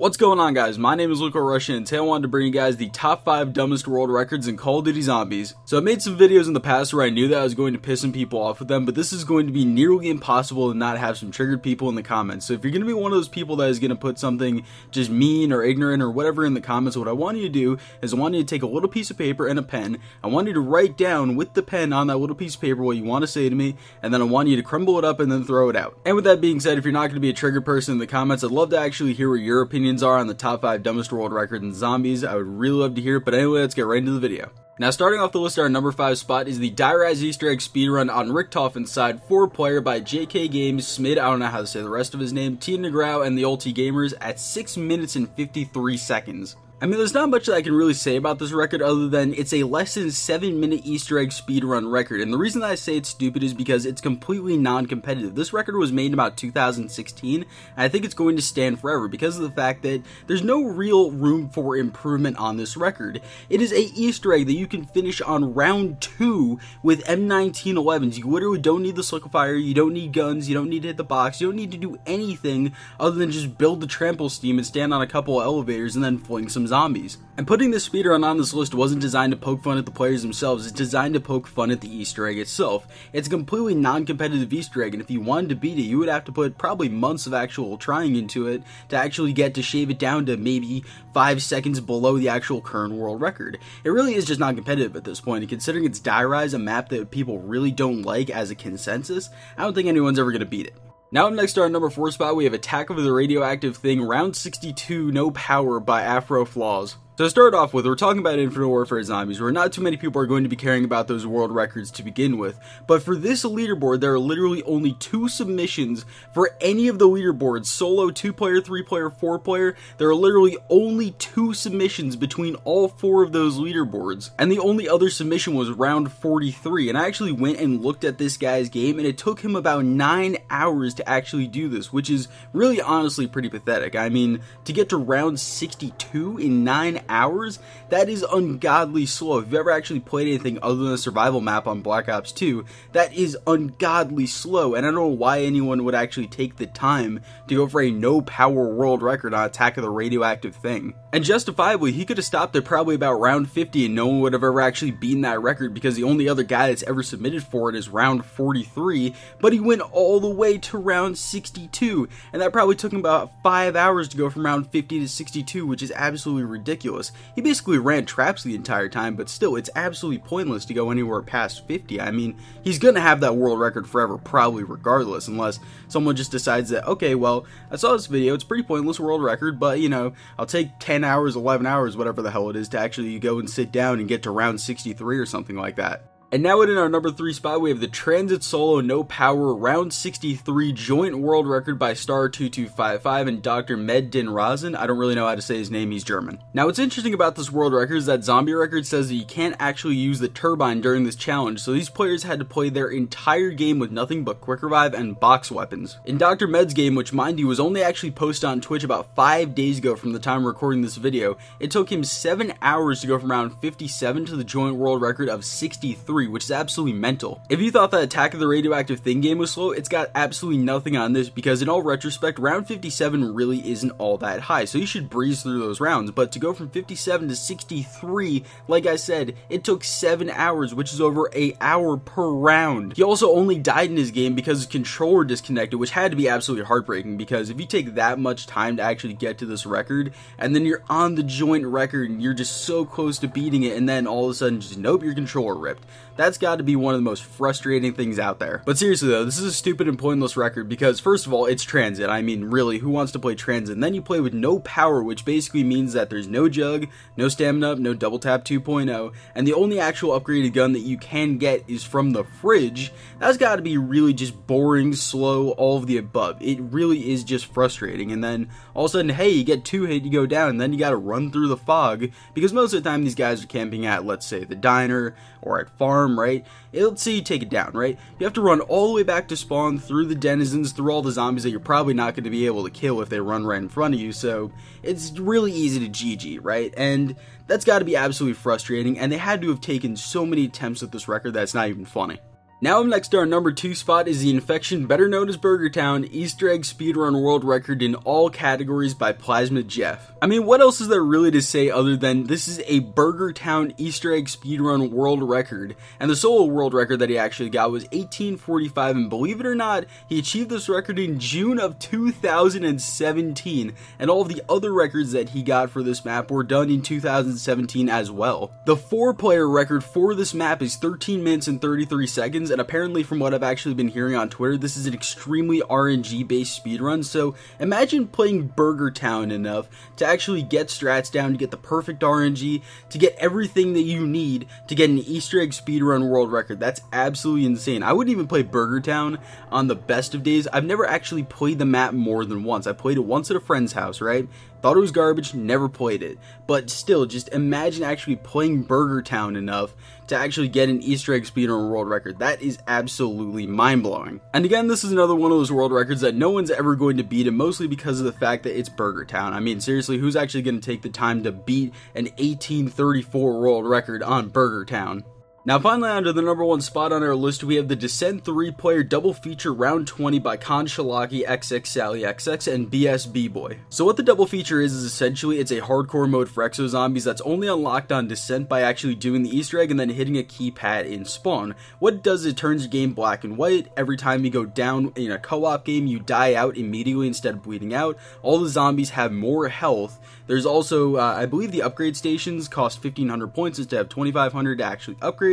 What's going on, guys? My name is Luke Russian, and today I wanted to bring you guys the top 5 dumbest world records in Call of Duty Zombies. So I made some videos in the past where I knew that I was going to piss some people off with them, but this is going to be nearly impossible to not have some triggered people in the comments. So if you're going to be one of those people that is going to put something just mean or ignorant or whatever in the comments, what I want you to do is I want you to take a little piece of paper and a pen. I want you to write down with the pen on that little piece of paper what you want to say to me, and then I want you to crumble it up and then throw it out. And with that being said, if you're not going to be a triggered person in the comments, I'd love to actually hear what your opinions are on the top 5 dumbest world records in zombies. I would really love to hear it, but anyway, let's get right into the video. Now, starting off the list, our number 5 spot is the Die Rise Easter Egg speedrun on Richtofen side 4-player by JK Games, Smid, I don't know how to say the rest of his name, T Negrao, and the Ulti Gamers at 6 minutes and 53 seconds. I mean, there's not much that I can really say about this record other than it's a less than 7-minute Easter egg speedrun record, and the reason that I say it's stupid is because it's completely non-competitive. This record was made in about 2016, and I think it's going to stand forever because of the fact that there's no real room for improvement on this record. It is a Easter egg that you can finish on round 2 with M1911s. You literally don't need the Sliquifier, you don't need guns, you don't need to hit the box, you don't need to do anything other than just build the trample steam and stand on a couple of elevators and then fling some zombies. And putting this speedrun on this list wasn't designed to poke fun at the players themselves, it's designed to poke fun at the Easter egg itself. It's a completely non-competitive Easter egg, and if you wanted to beat it, you would have to put probably months of actual trying into it to actually get to shave it down to maybe 5 seconds below the actual current world record. It really is just non-competitive at this point, and considering it's Die Rise, a map that people really don't like as a consensus, I don't think anyone's ever going to beat it. Now up next to our number 4 spot, we have Attack of the Radioactive Thing, round 62, No Power by Afro Flaws. So to start off with, we're talking about Infinite Warfare Zombies, where not too many people are going to be caring about those world records to begin with. But for this leaderboard, there are literally only 2 submissions for any of the leaderboards. Solo, 2-player, 3-player, 4-player. There are literally only 2 submissions between all 4 of those leaderboards. And the only other submission was round 43. And I actually went and looked at this guy's game, and it took him about 9 hours to actually do this, which is really honestly pretty pathetic. I mean, to get to round 62 in 9 hours, that is ungodly slow. If you've ever actually played anything other than a survival map on Black Ops 2, that is ungodly slow, and I don't know why anyone would actually take the time to go for a no power world record on Attack of the Radioactive Thing. And justifiably, he could have stopped at probably about round 50 and no one would have ever actually beaten that record because the only other guy that's ever submitted for it is round 43, but he went all the way to round 62, and that probably took him about 5 hours to go from round 50 to 62, which is absolutely ridiculous. He basically ran traps the entire time, but still, it's absolutely pointless to go anywhere past 50. I mean, he's going to have that world record forever, probably regardless, unless someone just decides that, okay, well, I saw this video, it's a pretty pointless world record, but, you know, I'll take 10 hours, 11 hours, whatever the hell it is, to actually go and sit down and get to round 63 or something like that. And now in our number 3 spot, we have the Transit Solo No Power round 63 joint world record by Star2255 and Dr. Meddin Razin. I don't really know how to say his name, he's German. Now what's interesting about this world record is that Zombie Record says that you can't actually use the turbine during this challenge, so these players had to play their entire game with nothing but quick revive and box weapons. In Dr. Med's game, which mind you was only actually posted on Twitch about 5 days ago from the time recording this video, it took him 7 hours to go from round 57 to the joint world record of 63. Which is absolutely mental. If you thought that Attack of the Radioactive Thing game was slow, it's got absolutely nothing on this because in all retrospect, round 57 really isn't all that high, so you should breeze through those rounds, but to go from 57 to 63, like I said, it took 7 hours, which is over an hour per round. He also only died in his game because his controller disconnected, which had to be absolutely heartbreaking because if you take that much time to actually get to this record, and then you're on the joint record and you're just so close to beating it, and then all of a sudden just nope, your controller ripped. That's got to be one of the most frustrating things out there. But seriously though, this is a stupid and pointless record because first of all, it's Transit. I mean, really, who wants to play Transit? And then you play with no power, which basically means that there's no jug, no stamina up, no double tap 2.0, and the only actual upgraded gun that you can get is from the fridge. That's got to be really just boring, slow, all of the above. It really is just frustrating. And then all of a sudden, hey, you get 2 hit, you go down, and then you got to run through the fog because most of the time these guys are camping at, let's say, the diner or at farm, right? Let's say you take it down, right? You have to run all the way back to spawn, through the denizens, through all the zombies that you're probably not going to be able to kill if they run right in front of you, so it's really easy to GG, right? And that's got to be absolutely frustrating, and they had to have taken so many attempts at this record that it's not even funny. Now up next to our number 2 spot is the Infection, better known as Burger Town, Easter egg speedrun world record in all categories by Plasma Jeff. I mean, what else is there really to say other than this is a Burger Town Easter egg speedrun world record, and the solo world record that he actually got was 1845, and believe it or not, he achieved this record in June of 2017, and all of the other records that he got for this map were done in 2017 as well. The 4-player record for this map is 13 minutes and 33 seconds, and apparently from what I've actually been hearing on Twitter, this is an extremely RNG based speedrun, so imagine playing Burger Town enough to actually get strats down, to get the perfect RNG, to get everything that you need to get an Easter egg speedrun world record. That's absolutely insane. I wouldn't even play Burger Town on the best of days. I've never actually played the map more than once. I played it once at a friend's house, right? Thought it was garbage, never played it. But still, just imagine actually playing Burger Town enough to actually get an Easter egg speedrun world record. That is absolutely mind-blowing. And again, this is another one of those world records that no one's ever going to beat, and mostly because of the fact that it's Burger Town. I mean, seriously, who's actually going to take the time to beat an 1834 world record on Burger Town? Now finally, onto the number 1 spot on our list, we have the Descent 3-player double feature round 20 by Khan Shalaki, XX Sally XX, and BS B-Boy. So what the double feature is essentially it's a hardcore mode for Exo Zombies that's only unlocked on Descent by actually doing the Easter egg and then hitting a keypad in spawn. What it does is it turns your game black and white. Every time you go down in a co-op game, you die out immediately instead of bleeding out. All the zombies have more health. There's also, I believe the upgrade stations cost 1,500 points instead of 2,500 to actually upgrade,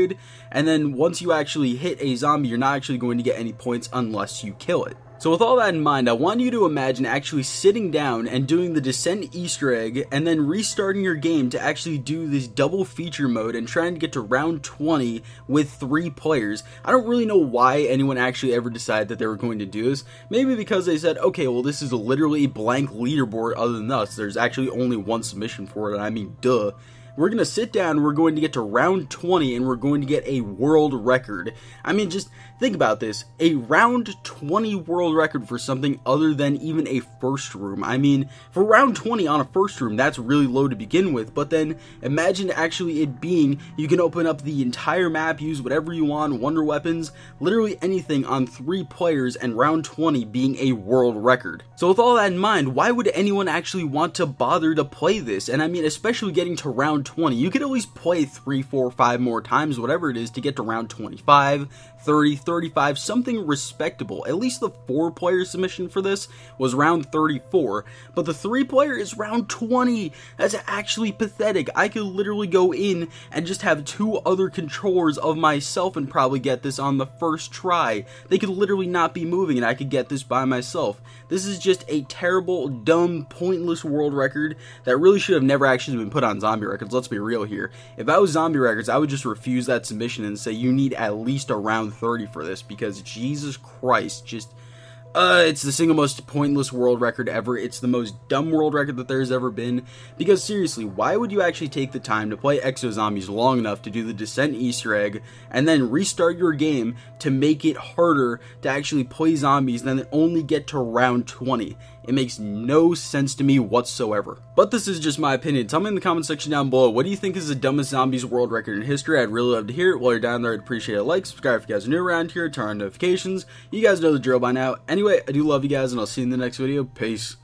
and then once you actually hit a zombie, you're not actually going to get any points unless you kill it. So with all that in mind, I want you to imagine actually sitting down and doing the Descent Easter egg and then restarting your game to actually do this double feature mode and trying to get to round 20 with 3 players. I don't really know why anyone actually ever decided that they were going to do this. Maybe because they said, okay, well this is literally a blank leaderboard other than us. There's actually only one submission for it, and I mean, duh. We're going to sit down, we're going to get to round 20, and we're going to get a world record. I mean, just think about this. A round 20 world record for something other than even a first room. I mean, for round 20 on a first room, that's really low to begin with, but then imagine actually it being, you can open up the entire map, use whatever you want, wonder weapons, literally anything on 3 players, and round 20 being a world record. So with all that in mind, why would anyone actually want to bother to play this? And I mean, especially getting to round 20, you could at least play 3, 4, 5 more times, whatever it is, to get to round 25, 30, 35, something respectable. At least the 4-player submission for this was round 34, but the 3-player is round 20. That's actually pathetic. I could literally go in and just have 2 other controllers of myself and probably get this on the first try. They could literally not be moving and I could get this by myself. This is just a terrible, dumb, pointless world record that really should have never actually been put on Zombie Records. Let's be real here. If I was Zombie Records, I would just refuse that submission and say you need at least a round 30 for this, because Jesus Christ, just it's the single most pointless world record ever. It's the most dumb world record that there's ever been, because seriously, why would you actually take the time to play Exo Zombies long enough to do the Descent Easter egg and then restart your game to make it harder to actually play zombies and then only get to round 20? It makes no sense to me whatsoever. But this is just my opinion. Tell me in the comment section down below, what do you think is the dumbest zombies world record in history? I'd really love to hear it. While you're down there, I'd appreciate a like, subscribe if you guys are new around here, turn on notifications. You guys know the drill by now. Anyway, I do love you guys, and I'll see you in the next video. Peace.